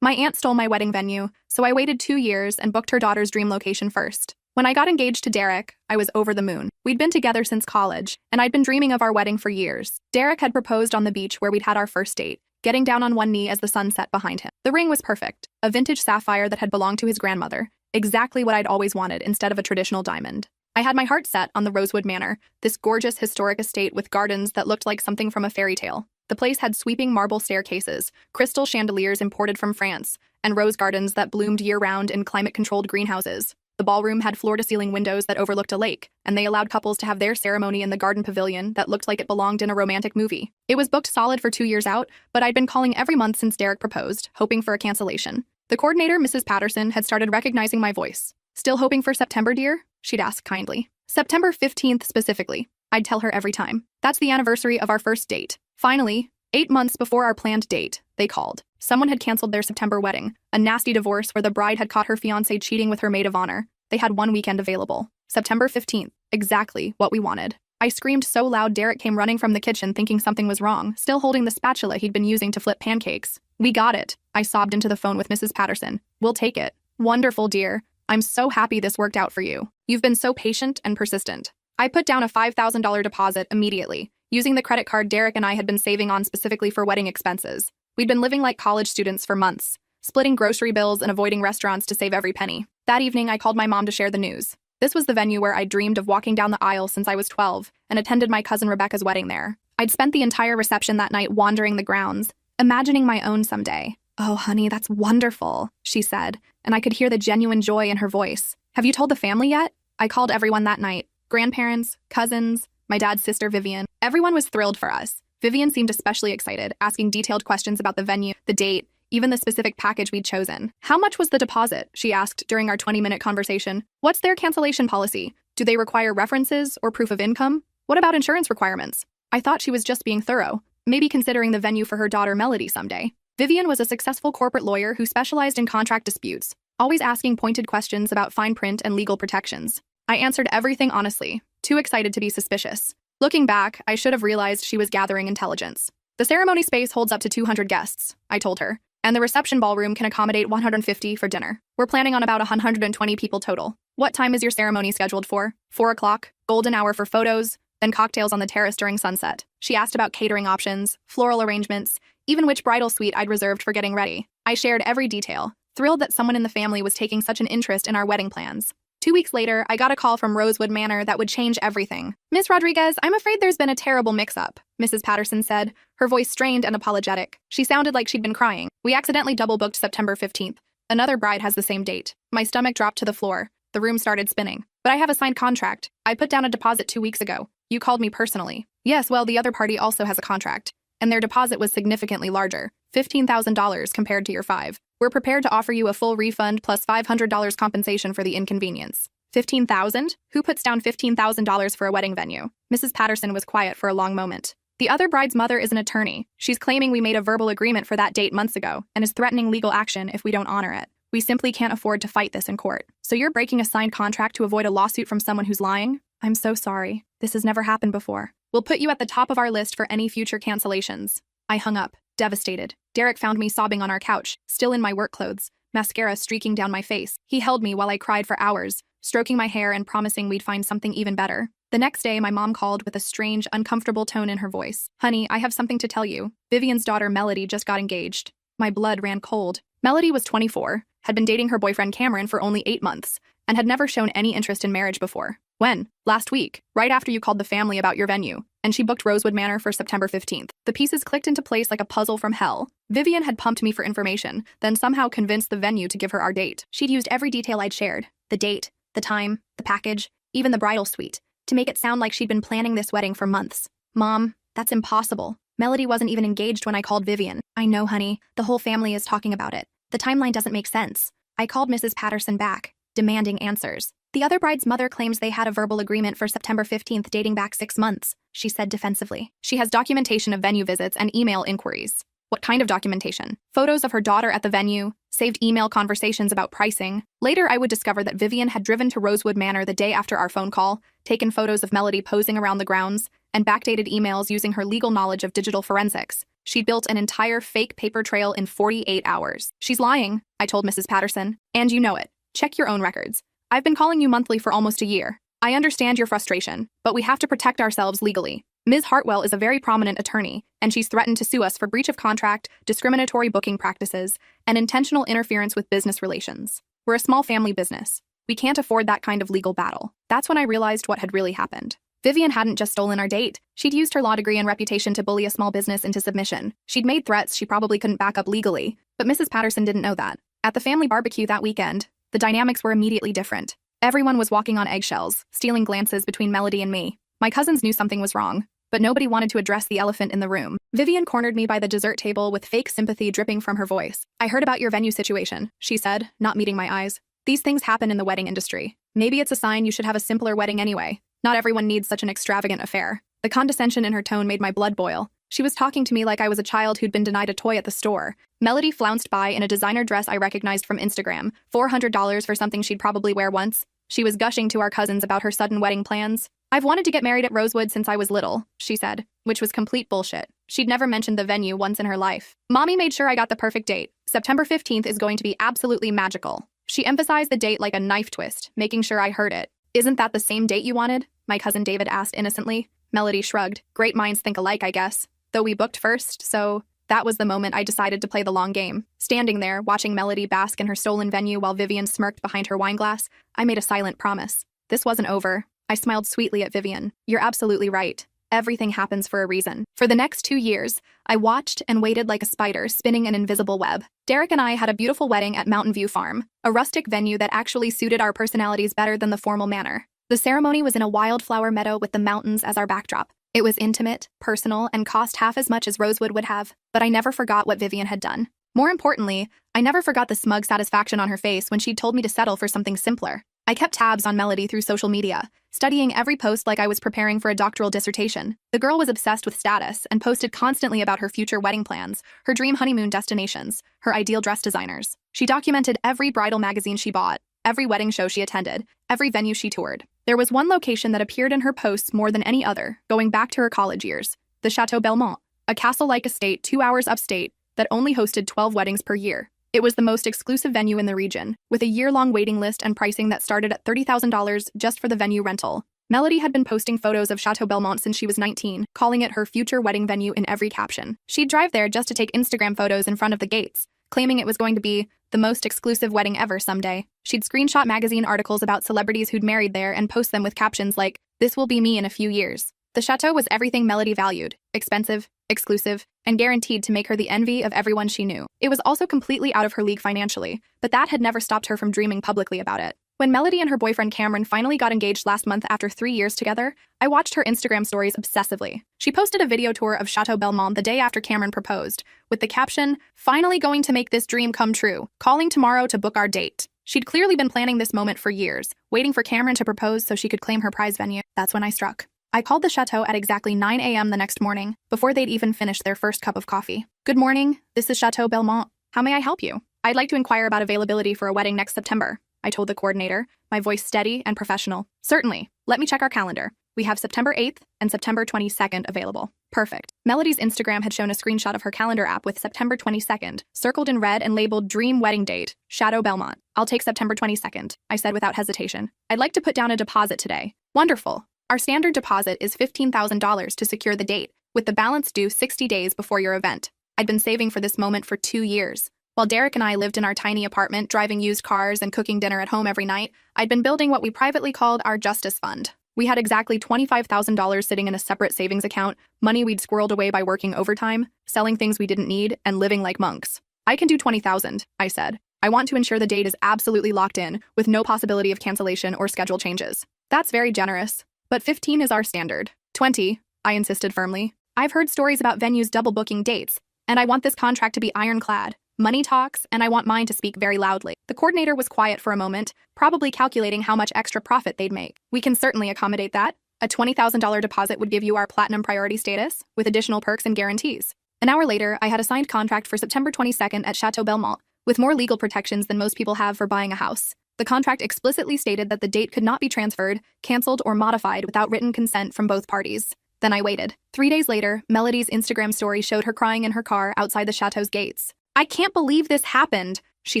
My aunt stole my wedding venue, so I waited 2 years and booked her daughter's dream location first. When I got engaged to Derek, I was over the moon. We'd been together since college, and I'd been dreaming of our wedding for years. Derek had proposed on the beach where we'd had our first date, getting down on one knee as the sun set behind him. The ring was perfect, a vintage sapphire that had belonged to his grandmother, exactly what I'd always wanted instead of a traditional diamond. I had my heart set on the Rosewood Manor, this gorgeous historic estate with gardens that looked like something from a fairy tale. The place had sweeping marble staircases, crystal chandeliers imported from France, and rose gardens that bloomed year-round in climate-controlled greenhouses. The ballroom had floor-to-ceiling windows that overlooked a lake, and they allowed couples to have their ceremony in the garden pavilion that looked like it belonged in a romantic movie. It was booked solid for 2 years out, but I'd been calling every month since Derek proposed, hoping for a cancellation. The coordinator, Mrs. Patterson, had started recognizing my voice. "Still hoping for September, dear?" she'd ask kindly. "September 15th specifically," I'd tell her every time. "That's the anniversary of our first date." Finally, 8 months before our planned date, they called. Someone had canceled their September wedding, a nasty divorce where the bride had caught her fiancé cheating with her maid of honor. They had one weekend available. September 15th, exactly what we wanted. I screamed so loud Derek came running from the kitchen thinking something was wrong, still holding the spatula he'd been using to flip pancakes. "We got it," I sobbed into the phone with Mrs. Patterson. "We'll take it." "Wonderful, dear. I'm so happy this worked out for you. You've been so patient and persistent." I put down a $5,000 deposit immediately, using the credit card Derek and I had been saving on specifically for wedding expenses. We'd been living like college students for months, splitting grocery bills and avoiding restaurants to save every penny. That evening, I called my mom to share the news. This was the venue where I'd dreamed of walking down the aisle since I was 12 and attended my cousin Rebecca's wedding there. I'd spent the entire reception that night wandering the grounds, imagining my own someday. "Oh, honey, that's wonderful," she said, and I could hear the genuine joy in her voice. "Have you told the family yet?" I called everyone that night. Grandparents, cousins, my dad's sister Vivian. Everyone was thrilled for us. Vivian seemed especially excited, asking detailed questions about the venue, the date, even the specific package we'd chosen. "How much was the deposit?" she asked during our 20-minute conversation. "What's their cancellation policy? Do they require references or proof of income? What about insurance requirements?" I thought she was just being thorough, maybe considering the venue for her daughter Melody someday. Vivian was a successful corporate lawyer who specialized in contract disputes, always asking pointed questions about fine print and legal protections. I answered everything honestly, too excited to be suspicious. Looking back, I should have realized she was gathering intelligence. "The ceremony space holds up to 200 guests, I told her, "and the reception ballroom can accommodate 150 for dinner. We're planning on about 120 people total. What time is your ceremony scheduled for?" 4 o'clock, golden hour for photos, then cocktails on the terrace during sunset. She asked about catering options, floral arrangements, even which bridal suite I'd reserved for getting ready. I shared every detail, thrilled that someone in the family was taking such an interest in our wedding plans. 2 weeks later, I got a call from Rosewood Manor that would change everything. "Miss Rodriguez, I'm afraid there's been a terrible mix-up," Mrs. Patterson said, her voice strained and apologetic. She sounded like she'd been crying. "We accidentally double-booked September 15th. Another bride has the same date." My stomach dropped to the floor. The room started spinning. "But I have a signed contract. I put down a deposit 2 weeks ago. You called me personally." "Yes, well, the other party also has a contract, and their deposit was significantly larger, $15,000 compared to your 5. We're prepared to offer you a full refund plus $500 compensation for the inconvenience." $15,000? Who puts down $15,000 for a wedding venue? Mrs. Patterson was quiet for a long moment. "The other bride's mother is an attorney. She's claiming we made a verbal agreement for that date months ago and is threatening legal action if we don't honor it. We simply can't afford to fight this in court." "So you're breaking a signed contract to avoid a lawsuit from someone who's lying?" "I'm so sorry. This has never happened before. We'll put you at the top of our list for any future cancellations." I hung up, devastated. Derek found me sobbing on our couch, still in my work clothes, mascara streaking down my face. He held me while I cried for hours, stroking my hair and promising we'd find something even better. The next day, my mom called with a strange, uncomfortable tone in her voice. "Honey, I have something to tell you. Vivian's daughter Melody just got engaged." My blood ran cold. Melody was 24, had been dating her boyfriend Cameron for only 8 months, and had never shown any interest in marriage before. "When?" "Last week, right after you called the family about your venue, and she booked Rosewood Manor for September 15th. The pieces clicked into place like a puzzle from hell. Vivian had pumped me for information, then somehow convinced the venue to give her our date. She'd used every detail I'd shared, the date, the time, the package, even the bridal suite, to make it sound like she'd been planning this wedding for months. Mom, that's impossible. Melody wasn't even engaged when I called Vivian." "I know, honey. The whole family is talking about it. The timeline doesn't make sense." I called Mrs. Patterson back, demanding answers. "The other bride's mother claims they had a verbal agreement for September 15th dating back 6 months, she said defensively. "She has documentation of venue visits and email inquiries." "What kind of documentation?" "Photos of her daughter at the venue, saved email conversations about pricing." Later, I would discover that Vivian had driven to Rosewood Manor the day after our phone call, taken photos of Melody posing around the grounds, and backdated emails using her legal knowledge of digital forensics. She'd built an entire fake paper trail in 48 hours. She's lying, I told Mrs. Patterson. And you know it. Check your own records. I've been calling you monthly for almost a year. I understand your frustration, but we have to protect ourselves legally. Ms. Hartwell is a very prominent attorney, and she's threatened to sue us for breach of contract, discriminatory booking practices, and intentional interference with business relations. We're a small family business. We can't afford that kind of legal battle. That's when I realized what had really happened. Vivian hadn't just stolen our date. She'd used her law degree and reputation to bully a small business into submission. She'd made threats she probably couldn't back up legally, but Mrs. Patterson didn't know that. At the family barbecue that weekend, the dynamics were immediately different. Everyone was walking on eggshells, stealing glances between Melody and me. My cousins knew something was wrong, but nobody wanted to address the elephant in the room. Vivian cornered me by the dessert table with fake sympathy dripping from her voice. I heard about your venue situation, she said, not meeting my eyes. These things happen in the wedding industry. Maybe it's a sign you should have a simpler wedding anyway. Not everyone needs such an extravagant affair. The condescension in her tone made my blood boil. She was talking to me like I was a child who'd been denied a toy at the store. Melody flounced by in a designer dress I recognized from Instagram, $400 for something she'd probably wear once. She was gushing to our cousins about her sudden wedding plans. I've wanted to get married at Rosewood since I was little, she said, which was complete bullshit. She'd never mentioned the venue once in her life. Mommy made sure I got the perfect date. September 15th is going to be absolutely magical. She emphasized the date like a knife twist, making sure I heard it. Isn't that the same date you wanted? My cousin David asked innocently. Melody shrugged. Great minds think alike, I guess. Though we booked first, so that was the moment I decided to play the long game. Standing there, watching Melody bask in her stolen venue while Vivian smirked behind her wine glass, I made a silent promise. This wasn't over. I smiled sweetly at Vivian. You're absolutely right. Everything happens for a reason. For the next 2 years, I watched and waited like a spider spinning an invisible web. Derek and I had a beautiful wedding at Mountain View Farm, a rustic venue that actually suited our personalities better than the formal manner. The ceremony was in a wildflower meadow with the mountains as our backdrop. It was intimate, personal, and cost half as much as Rosewood would have, but I never forgot what Vivian had done. More importantly, I never forgot the smug satisfaction on her face when she'd told me to settle for something simpler. I kept tabs on Melody through social media, studying every post like I was preparing for a doctoral dissertation. The girl was obsessed with status and posted constantly about her future wedding plans, her dream honeymoon destinations, her ideal dress designers. She documented every bridal magazine she bought, every wedding show she attended, every venue she toured. There was one location that appeared in her posts more than any other, going back to her college years, the Chateau Belmont, a castle-like estate 2 hours upstate that only hosted 12 weddings per year. It was the most exclusive venue in the region, with a year-long waiting list and pricing that started at $30,000 just for the venue rental. Melody had been posting photos of Chateau Belmont since she was 19, calling it her future wedding venue in every caption. She'd drive there just to take Instagram photos in front of the gates, claiming it was going to be the most exclusive wedding ever someday. She'd screenshot magazine articles about celebrities who'd married there and post them with captions like, "This will be me in a few years." The chateau was everything Melody valued: expensive, exclusive, and guaranteed to make her the envy of everyone she knew. It was also completely out of her league financially, but that had never stopped her from dreaming publicly about it. When Melody and her boyfriend Cameron finally got engaged last month after 3 years together, I watched her Instagram stories obsessively. She posted a video tour of Chateau Belmont the day after Cameron proposed, with the caption, "Finally going to make this dream come true, calling tomorrow to book our date." She'd clearly been planning this moment for years, waiting for Cameron to propose so she could claim her prize venue. That's when I struck. I called the chateau at exactly 9 a.m. the next morning, before they'd even finished their first cup of coffee. "Good morning, this is Chateau Belmont. How may I help you? I'd like to inquire about availability for a wedding next September," I told the coordinator, my voice steady and professional. "Certainly. Let me check our calendar. We have September 8th and September 22nd available." Perfect. Melody's Instagram had shown a screenshot of her calendar app with September 22nd, circled in red and labeled Dream Wedding Date, Chateau Belmont. "I'll take September 22nd, I said without hesitation. "I'd like to put down a deposit today." "Wonderful. Our standard deposit is $15,000 to secure the date, with the balance due 60 days before your event." I'd been saving for this moment for 2 years. While Derek and I lived in our tiny apartment, driving used cars and cooking dinner at home every night, I'd been building what we privately called our Justice Fund. We had exactly $25,000 sitting in a separate savings account, money we'd squirreled away by working overtime, selling things we didn't need, and living like monks. "I can do 20,000, I said. "I want to ensure the date is absolutely locked in, with no possibility of cancellation or schedule changes." "That's very generous. But 15 is our standard." 20, I insisted firmly. "I've heard stories about venues double booking dates, and I want this contract to be ironclad. Money talks, and I want mine to speak very loudly." The coordinator was quiet for a moment, probably calculating how much extra profit they'd make. "We can certainly accommodate that. A $20,000 deposit would give you our platinum priority status, with additional perks and guarantees." An hour later, I had a signed contract for September 22nd at Chateau Belmont, with more legal protections than most people have for buying a house. The contract explicitly stated that the date could not be transferred, canceled, or modified without written consent from both parties. Then I waited. 3 days later, Melody's Instagram story showed her crying in her car outside the chateau's gates. "I can't believe this happened," she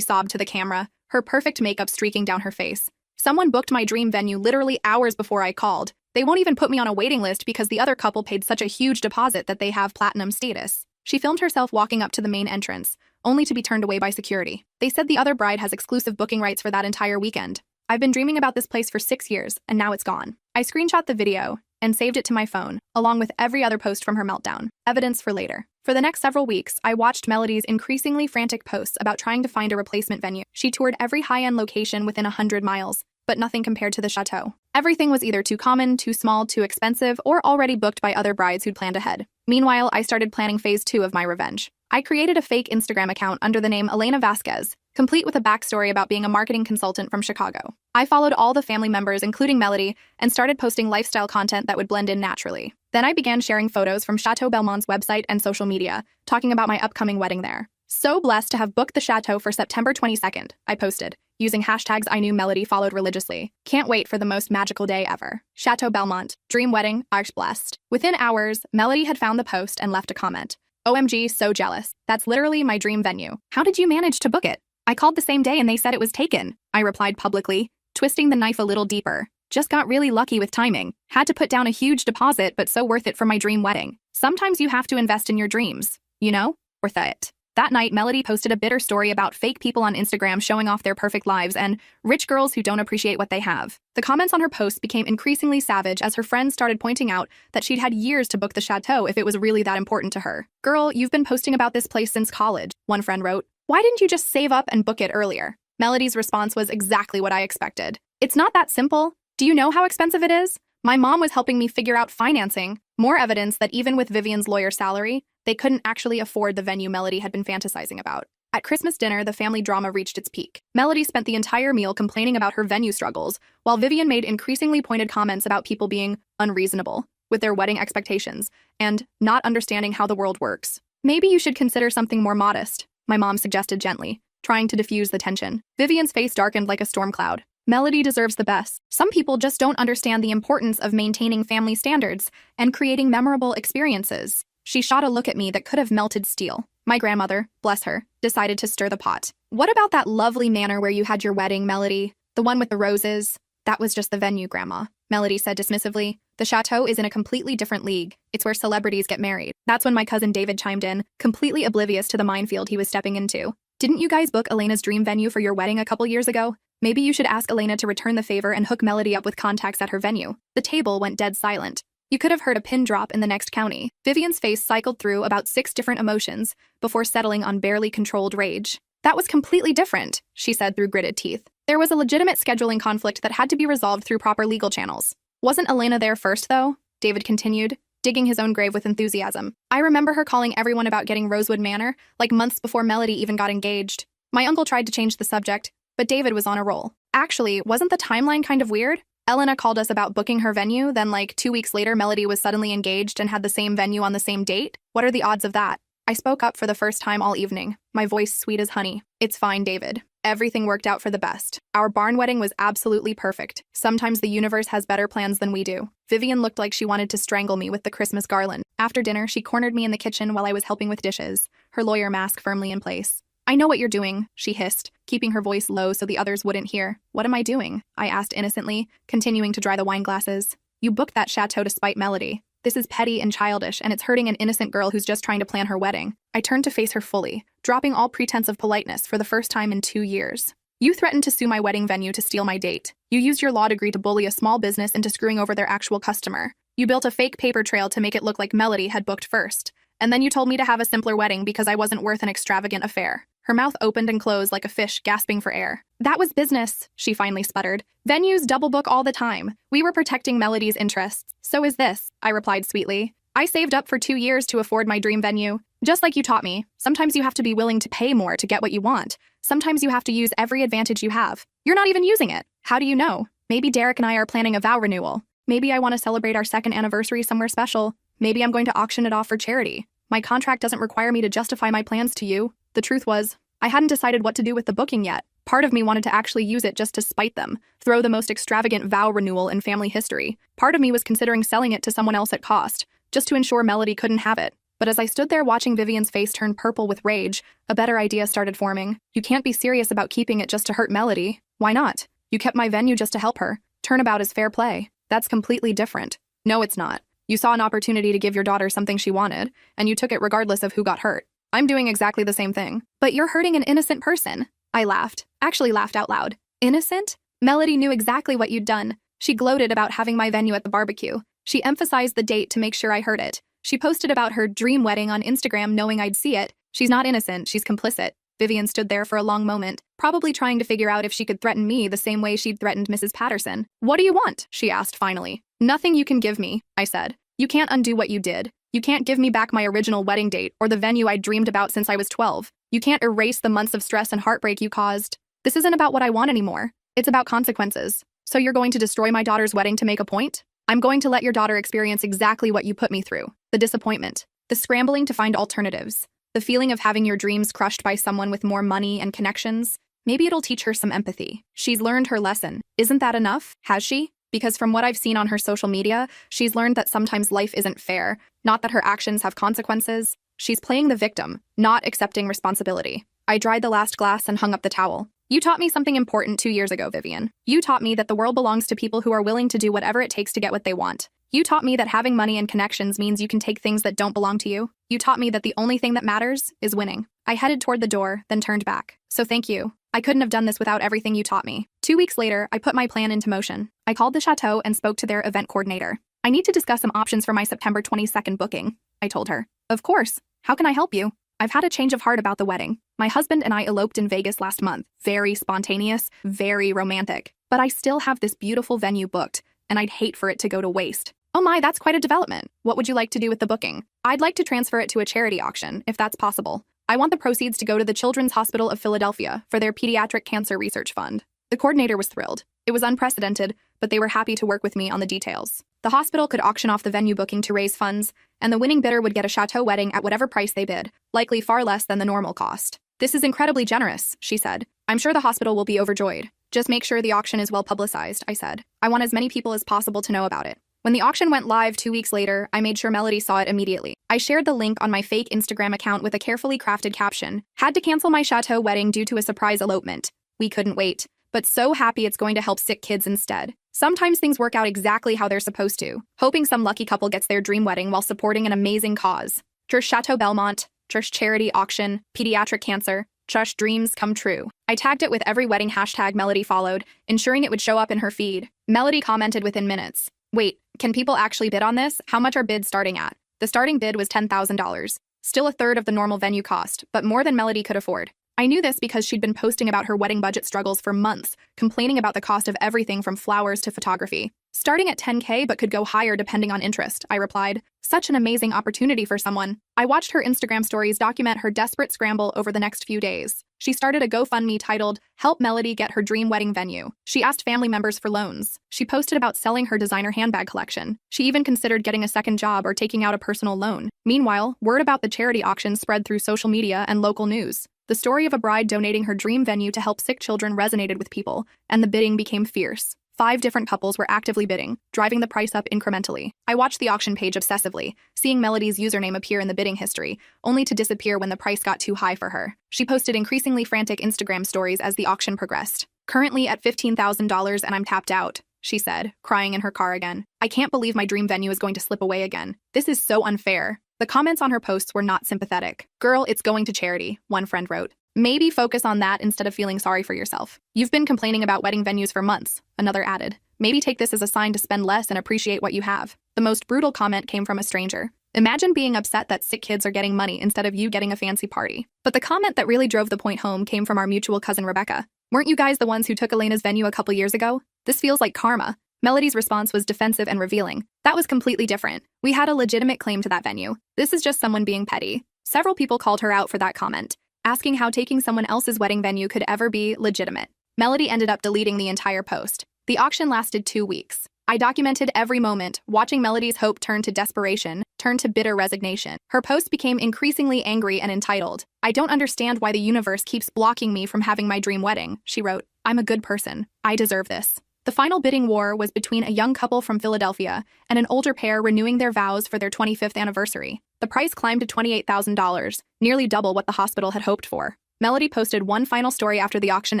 sobbed to the camera, her perfect makeup streaking down her face. "Someone booked my dream venue literally hours before I called. They won't even put me on a waiting list because the other couple paid such a huge deposit that they have platinum status." She filmed herself walking up to the main entrance, only to be turned away by security. "They said the other bride has exclusive booking rights for that entire weekend. I've been dreaming about this place for 6 years, and now it's gone." I screenshot the video and saved it to my phone, along with every other post from her meltdown. Evidence for later. For the next several weeks, I watched Melody's increasingly frantic posts about trying to find a replacement venue. She toured every high-end location within 100 miles, but nothing compared to the chateau. Everything was either too common, too small, too expensive, or already booked by other brides who'd planned ahead. Meanwhile, I started planning phase 2 of my revenge. I created a fake Instagram account under the name Elena Vasquez, complete with a backstory about being a marketing consultant from Chicago. I followed all the family members, including Melody, and started posting lifestyle content that would blend in naturally. Then I began sharing photos from Chateau Belmont's website and social media, talking about my upcoming wedding there. "So blessed to have booked the chateau for September 22nd, I posted, using hashtags I knew Melody followed religiously. "Can't wait for the most magical day ever. Chateau Belmont, dream wedding, arch blessed." Within hours, Melody had found the post and left a comment. "OMG, so jealous. That's literally my dream venue. How did you manage to book it?" "I called the same day and they said it was taken," I replied publicly, twisting the knife a little deeper. "Just got really lucky with timing. Had to put down a huge deposit, but so worth it for my dream wedding. Sometimes you have to invest in your dreams. You know? Worth it." That night, Melody posted a bitter story about fake people on Instagram showing off their perfect lives and rich girls who don't appreciate what they have. The comments on her post became increasingly savage as her friends started pointing out that she'd had years to book the chateau if it was really that important to her. "Girl, you've been posting about this place since college," one friend wrote. "Why didn't you just save up and book it earlier?" Melody's response was exactly what I expected. "It's not that simple. Do you know how expensive it is? My mom was helping me figure out financing." More evidence that even with Vivian's lawyer salary, they couldn't actually afford the venue Melody had been fantasizing about. At Christmas dinner, the family drama reached its peak. Melody spent the entire meal complaining about her venue struggles, while Vivian made increasingly pointed comments about people being unreasonable with their wedding expectations and not understanding how the world works. "Maybe you should consider something more modest," my mom suggested gently, trying to diffuse the tension. Vivian's face darkened like a storm cloud. "Melody deserves the best. Some people just don't understand the importance of maintaining family standards and creating memorable experiences." She shot a look at me that could have melted steel. My grandmother, bless her, decided to stir the pot. "What about that lovely manor where you had your wedding, Melody? The one with the roses?" "That was just the venue, Grandma," Melody said dismissively. "The chateau is in a completely different league. It's where celebrities get married." That's when my cousin David chimed in, completely oblivious to the minefield he was stepping into. "Didn't you guys book Elena's dream venue for your wedding a couple years ago? Maybe you should ask Elena to return the favor and hook Melody up with contacts at her venue." The table went dead silent. You could have heard a pin drop in the next county. Vivian's face cycled through about 6 different emotions before settling on barely controlled rage. "That was completely different," she said through gritted teeth. "There was a legitimate scheduling conflict that had to be resolved through proper legal channels." "Wasn't Elena there first, though?" David continued, digging his own grave with enthusiasm. "I remember her calling everyone about getting Rosewood Manor, like months before Melody even got engaged." My uncle tried to change the subject, but David was on a roll. "Actually, wasn't the timeline kind of weird? Elena called us about booking her venue, then 2 weeks later Melody was suddenly engaged and had the same venue on the same date? What are the odds of that?" I spoke up for the first time all evening, my voice sweet as honey. "It's fine, David. Everything worked out for the best. Our barn wedding was absolutely perfect. Sometimes the universe has better plans than we do." Vivian looked like she wanted to strangle me with the Christmas garland. After dinner, she cornered me in the kitchen while I was helping with dishes, her lawyer mask firmly in place. "I know what you're doing," she hissed, keeping her voice low so the others wouldn't hear. "What am I doing?" I asked innocently, continuing to dry the wine glasses. "You booked that chateau to spite Melody. This is petty and childish, and it's hurting an innocent girl who's just trying to plan her wedding." I turned to face her fully, dropping all pretense of politeness for the first time in 2 years. "You threatened to sue my wedding venue to steal my date. You used your law degree to bully a small business into screwing over their actual customer. You built a fake paper trail to make it look like Melody had booked first. And then you told me to have a simpler wedding because I wasn't worth an extravagant affair." Her mouth opened and closed like a fish gasping for air. "That was business," she finally sputtered. "Venues double book all the time. We were protecting Melody's interests. So is this," I replied sweetly. "I saved up for 2 years to afford my dream venue. Just like you taught me, sometimes you have to be willing to pay more to get what you want. Sometimes you have to use every advantage you have. You're not even using it. How do you know? Maybe Derek and I are planning a vow renewal. Maybe I want to celebrate our 2nd anniversary somewhere special. Maybe I'm going to auction it off for charity. My contract doesn't require me to justify my plans to you." The truth was, I hadn't decided what to do with the booking yet, Part of me wanted to actually use it just to spite them, throw the most extravagant vow renewal in family history. Part of me was considering selling it to someone else at cost, just to ensure Melody couldn't have it. But as I stood there watching Vivian's face turn purple with rage, a better idea started forming. You can't be serious about keeping it just to hurt Melody. Why not? You kept my venue just to help her. Turnabout is fair play. That's completely different. No, it's not. You saw an opportunity to give your daughter something she wanted, and you took it regardless of who got hurt. I'm doing exactly the same thing. But you're hurting an innocent person. I laughed. Actually laughed out loud. Innocent? Melody knew exactly what you'd done. She gloated about having my venue at the barbecue. She emphasized the date to make sure I heard it. She posted about her dream wedding on Instagram knowing I'd see it. She's not innocent, she's complicit. Vivian stood there for a long moment, probably trying to figure out if she could threaten me the same way she'd threatened Mrs. Patterson. What do you want? She asked finally. Nothing you can give me, I said. You can't undo what you did. You can't give me back my original wedding date or the venue I'd dreamed about since I was 12. You can't erase the months of stress and heartbreak you caused. This isn't about what I want anymore. It's about consequences. So you're going to destroy my daughter's wedding to make a point? I'm going to let your daughter experience exactly what you put me through. The disappointment. The scrambling to find alternatives. The feeling of having your dreams crushed by someone with more money and connections. Maybe it'll teach her some empathy. She's learned her lesson. Isn't that enough? Has she? Because from what I've seen on her social media, she's learned that sometimes life isn't fair, not that her actions have consequences. She's playing the victim, not accepting responsibility. I dried the last glass and hung up the towel. You taught me something important 2 years ago, Vivian. You taught me that the world belongs to people who are willing to do whatever it takes to get what they want. You taught me that having money and connections means you can take things that don't belong to you. You taught me that the only thing that matters is winning. I headed toward the door, then turned back. So thank you. I couldn't have done this without everything you taught me. 2 weeks later, I put my plan into motion. I called the chateau and spoke to their event coordinator. I need to discuss some options for my September 22nd booking, I told her. Of course. How can I help you? I've had a change of heart about the wedding. My husband and I eloped in Vegas last month. Very spontaneous, very romantic. But I still have this beautiful venue booked, and I'd hate for it to go to waste. Oh my, that's quite a development. What would you like to do with the booking? I'd like to transfer it to a charity auction, if that's possible. I want the proceeds to go to the Children's Hospital of Philadelphia for their Pediatric Cancer Research Fund. The coordinator was thrilled. It was unprecedented, but they were happy to work with me on the details. The hospital could auction off the venue booking to raise funds, and the winning bidder would get a chateau wedding at whatever price they bid, likely far less than the normal cost. This is incredibly generous, she said. I'm sure the hospital will be overjoyed. Just make sure the auction is well publicized, I said. I want as many people as possible to know about it. When the auction went live 2 weeks later, I made sure Melody saw it immediately. I shared the link on my fake Instagram account with a carefully crafted caption. Had to cancel my chateau wedding due to a surprise elopement. We couldn't wait. But so happy it's going to help sick kids instead. Sometimes things work out exactly how they're supposed to. Hoping some lucky couple gets their dream wedding while supporting an amazing cause. Church Chateau Belmont, Church Charity Auction, Pediatric Cancer, Church Dreams Come True. I tagged it with every wedding hashtag Melody followed, ensuring it would show up in her feed. Melody commented within minutes. Wait, can people actually bid on this? How much are bids starting at? The starting bid was $10,000. Still a third of the normal venue cost, but more than Melody could afford. I knew this because she'd been posting about her wedding budget struggles for months, complaining about the cost of everything from flowers to photography. Starting at $10K but could go higher depending on interest, I replied. Such an amazing opportunity for someone. I watched her Instagram stories document her desperate scramble over the next few days. She started a GoFundMe titled, Help Melody Get Her Dream Wedding Venue. She asked family members for loans. She posted about selling her designer handbag collection. She even considered getting a second job or taking out a personal loan. Meanwhile, word about the charity auction spread through social media and local news. The story of a bride donating her dream venue to help sick children resonated with people, and the bidding became fierce. 5 different couples were actively bidding, driving the price up incrementally. I watched the auction page obsessively, seeing Melody's username appear in the bidding history, only to disappear when the price got too high for her. She posted increasingly frantic Instagram stories as the auction progressed. Currently at $15,000 and I'm tapped out, she said, crying in her car again. I can't believe my dream venue is going to slip away again. This is so unfair. The comments on her posts were not sympathetic. Girl, it's going to charity, one friend wrote. Maybe focus on that instead of feeling sorry for yourself. You've been complaining about wedding venues for months, another added. Maybe take this as a sign to spend less and appreciate what you have. The most brutal comment came from a stranger. Imagine being upset that sick kids are getting money instead of you getting a fancy party. But the comment that really drove the point home came from our mutual cousin Rebecca. Weren't you guys the ones who took Elena's venue a couple years ago? This feels like karma. Melody's response was defensive and revealing. That was completely different. We had a legitimate claim to that venue. This is just someone being petty. Several people called her out for that comment, asking how taking someone else's wedding venue could ever be legitimate. Melody ended up deleting the entire post. The auction lasted 2 weeks. I documented every moment, watching Melody's hope turn to desperation, turn to bitter resignation. Her post became increasingly angry and entitled. I don't understand why the universe keeps blocking me from having my dream wedding, she wrote. I'm a good person. I deserve this. The final bidding war was between a young couple from Philadelphia and an older pair renewing their vows for their 25th anniversary. The price climbed to $28,000, nearly double what the hospital had hoped for. Melody posted one final story after the auction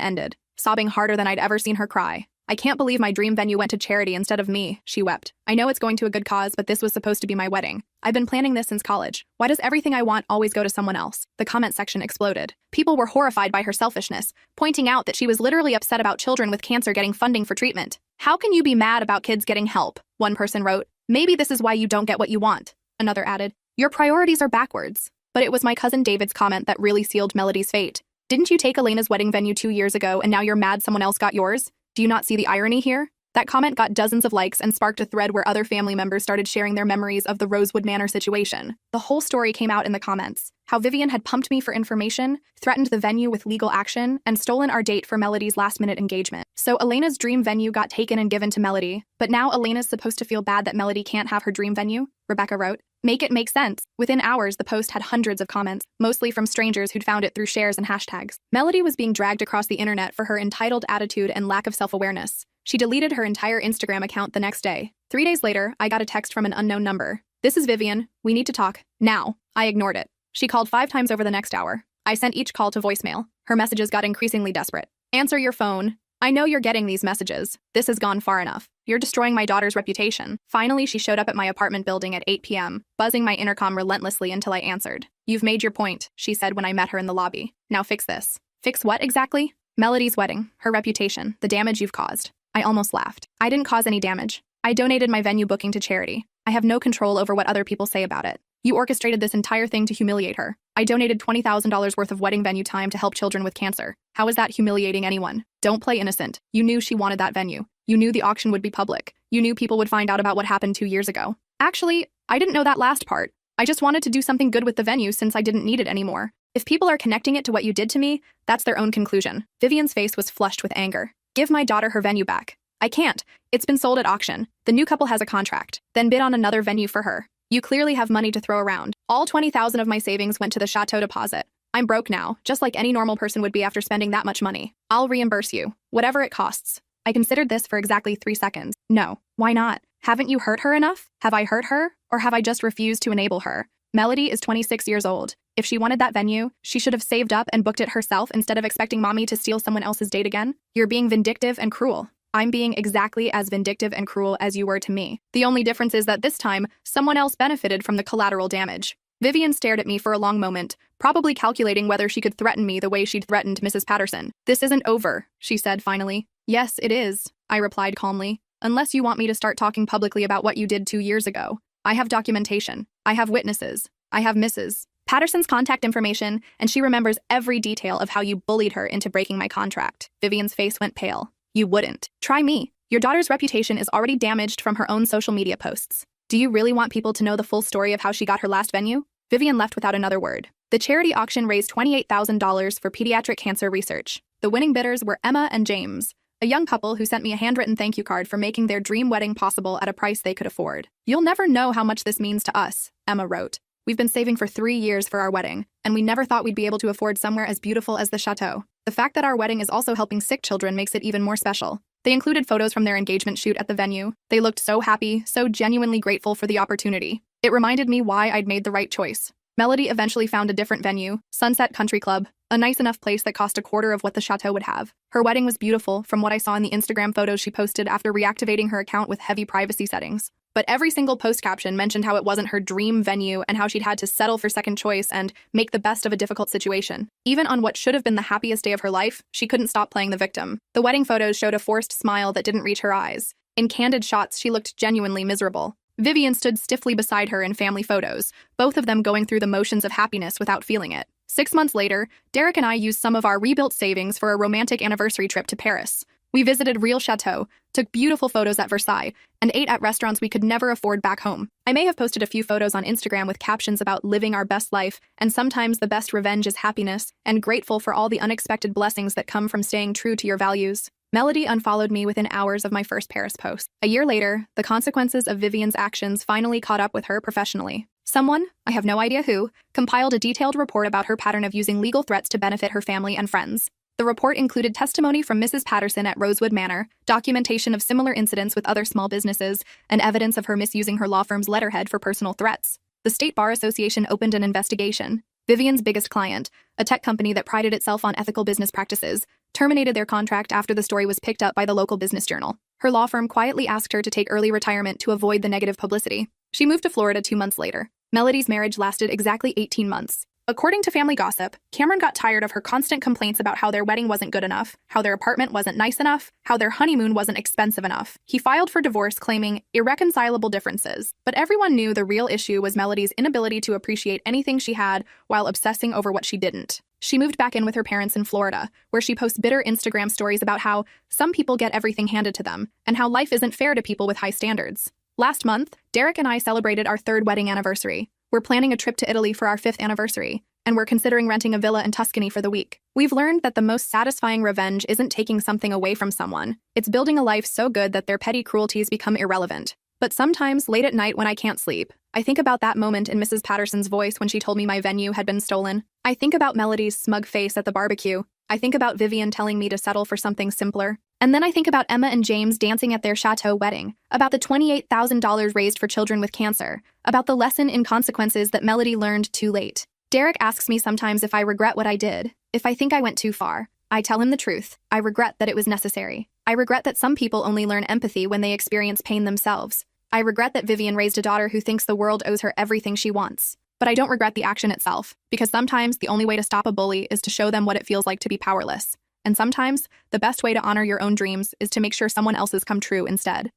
ended, sobbing harder than I'd ever seen her cry. I can't believe my dream venue went to charity instead of me, she wept. I know it's going to a good cause, but this was supposed to be my wedding. I've been planning this since college. Why does everything I want always go to someone else? The comment section exploded. People were horrified by her selfishness, pointing out that she was literally upset about children with cancer getting funding for treatment. How can you be mad about kids getting help? One person wrote. Maybe this is why you don't get what you want. Another added. Your priorities are backwards. But it was my cousin David's comment that really sealed Melody's fate. Didn't you take Elena's wedding venue 2 years ago and now you're mad someone else got yours? Do you not see the irony here? That comment got dozens of likes and sparked a thread where other family members started sharing their memories of the Rosewood Manor situation. The whole story came out in the comments. How Vivian had pumped me for information, threatened the venue with legal action, and stolen our date for Melody's last-minute engagement. So Elena's dream venue got taken and given to Melody, but now Elena's supposed to feel bad that Melody can't have her dream venue? Rebecca wrote. Make it make sense. Within hours, the post had hundreds of comments, mostly from strangers who'd found it through shares and hashtags. Melody was being dragged across the internet for her entitled attitude and lack of self-awareness. She deleted her entire Instagram account the next day. 3 days later, I got a text from an unknown number. This is Vivian. We need to talk. Now. I ignored it. She called 5 times over the next hour. I sent each call to voicemail. Her messages got increasingly desperate. Answer your phone. I know you're getting these messages. This has gone far enough. You're destroying my daughter's reputation. Finally, she showed up at my apartment building at 8 p.m., buzzing my intercom relentlessly until I answered. You've made your point, she said when I met her in the lobby. Now fix this. Fix what exactly? Melody's wedding, her reputation, the damage you've caused. I almost laughed. I didn't cause any damage. I donated my venue booking to charity. I have no control over what other people say about it. You orchestrated this entire thing to humiliate her. I donated $20,000 worth of wedding venue time to help children with cancer. How is that humiliating anyone? Don't play innocent. You knew she wanted that venue. You knew the auction would be public. You knew people would find out about what happened 2 years ago. Actually, I didn't know that last part. I just wanted to do something good with the venue since I didn't need it anymore. If people are connecting it to what you did to me, that's their own conclusion. Vivian's face was flushed with anger. Give my daughter her venue back. I can't. It's been sold at auction. The new couple has a contract. Then bid on another venue for her. You clearly have money to throw around. All $20,000 of my savings went to the chateau deposit. I'm broke now, just like any normal person would be after spending that much money. I'll reimburse you, whatever it costs. I considered this for exactly 3 seconds. No, why not? Haven't you hurt her enough? Have I hurt her? Or have I just refused to enable her? Melody is 26 years old. If she wanted that venue, she should have saved up and booked it herself instead of expecting mommy to steal someone else's date again. You're being vindictive and cruel. I'm being exactly as vindictive and cruel as you were to me. The only difference is that this time, someone else benefited from the collateral damage. Vivian stared at me for a long moment, probably calculating whether she could threaten me the way she'd threatened Mrs. Patterson. This isn't over, she said finally. Yes, it is, I replied calmly. Unless you want me to start talking publicly about what you did 2 years ago. I have documentation. I have witnesses. I have Mrs. Patterson's contact information, and she remembers every detail of how you bullied her into breaking my contract. Vivian's face went pale. You wouldn't. Try me. Your daughter's reputation is already damaged from her own social media posts. Do you really want people to know the full story of how she got her last venue? Vivian left without another word. The charity auction raised $28,000 for pediatric cancer research. The winning bidders were Emma and James, a young couple who sent me a handwritten thank you card for making their dream wedding possible at a price they could afford. You'll never know how much this means to us, Emma wrote. We've been saving for 3 years for our wedding, and we never thought we'd be able to afford somewhere as beautiful as the chateau. The fact that our wedding is also helping sick children makes it even more special. They included photos from their engagement shoot at the venue. They looked so happy, so genuinely grateful for the opportunity. It reminded me why I'd made the right choice. Melody eventually found a different venue, Sunset Country Club, a nice enough place that cost a quarter of what the chateau would have. Her wedding was beautiful from what I saw in the Instagram photos she posted after reactivating her account with heavy privacy settings. But every single post caption mentioned how it wasn't her dream venue and how she'd had to settle for second choice and make the best of a difficult situation. Even on what should have been the happiest day of her life, she couldn't stop playing the victim. The wedding photos showed a forced smile that didn't reach her eyes. In candid shots, she looked genuinely miserable. Vivian stood stiffly beside her in family photos, both of them going through the motions of happiness without feeling it. 6 months later, Derek and I used some of our rebuilt savings for a romantic anniversary trip to Paris. We visited real chateaux, took beautiful photos at Versailles, and ate at restaurants we could never afford back home. I may have posted a few photos on Instagram with captions about living our best life, and sometimes the best revenge is happiness, and grateful for all the unexpected blessings that come from staying true to your values. Melody unfollowed me within hours of my first Paris post. A year later, the consequences of Vivian's actions finally caught up with her professionally. Someone, I have no idea who, compiled a detailed report about her pattern of using legal threats to benefit her family and friends. The report included testimony from Mrs. Patterson at Rosewood Manor, documentation of similar incidents with other small businesses, and evidence of her misusing her law firm's letterhead for personal threats. The State Bar Association opened an investigation. Vivian's biggest client, a tech company that prided itself on ethical business practices, terminated their contract after the story was picked up by the local business journal. Her law firm quietly asked her to take early retirement to avoid the negative publicity. She moved to Florida 2 months later. Melody's marriage lasted exactly 18 months. According to family gossip, Cameron got tired of her constant complaints about how their wedding wasn't good enough, how their apartment wasn't nice enough, how their honeymoon wasn't expensive enough. He filed for divorce, claiming irreconcilable differences. But everyone knew the real issue was Melody's inability to appreciate anything she had while obsessing over what she didn't. She moved back in with her parents in Florida, where she posts bitter Instagram stories about how some people get everything handed to them, and how life isn't fair to people with high standards. Last month, Derek and I celebrated our 3rd wedding anniversary. We're planning a trip to Italy for our 5th anniversary, and we're considering renting a villa in Tuscany for the week. We've learned that the most satisfying revenge isn't taking something away from someone. It's building a life so good that their petty cruelties become irrelevant. But sometimes, late at night when I can't sleep, I think about that moment in Mrs. Patterson's voice when she told me my venue had been stolen. I think about Melody's smug face at the barbecue. I think about Vivian telling me to settle for something simpler. And then I think about Emma and James dancing at their chateau wedding, about the $28,000 raised for children with cancer, about the lesson in consequences that Melody learned too late. Derek asks me sometimes if I regret what I did, if I think I went too far. I tell him the truth. I regret that it was necessary. I regret that some people only learn empathy when they experience pain themselves. I regret that Vivian raised a daughter who thinks the world owes her everything she wants. But I don't regret the action itself, because sometimes the only way to stop a bully is to show them what it feels like to be powerless. And sometimes, the best way to honor your own dreams is to make sure someone else's come true instead.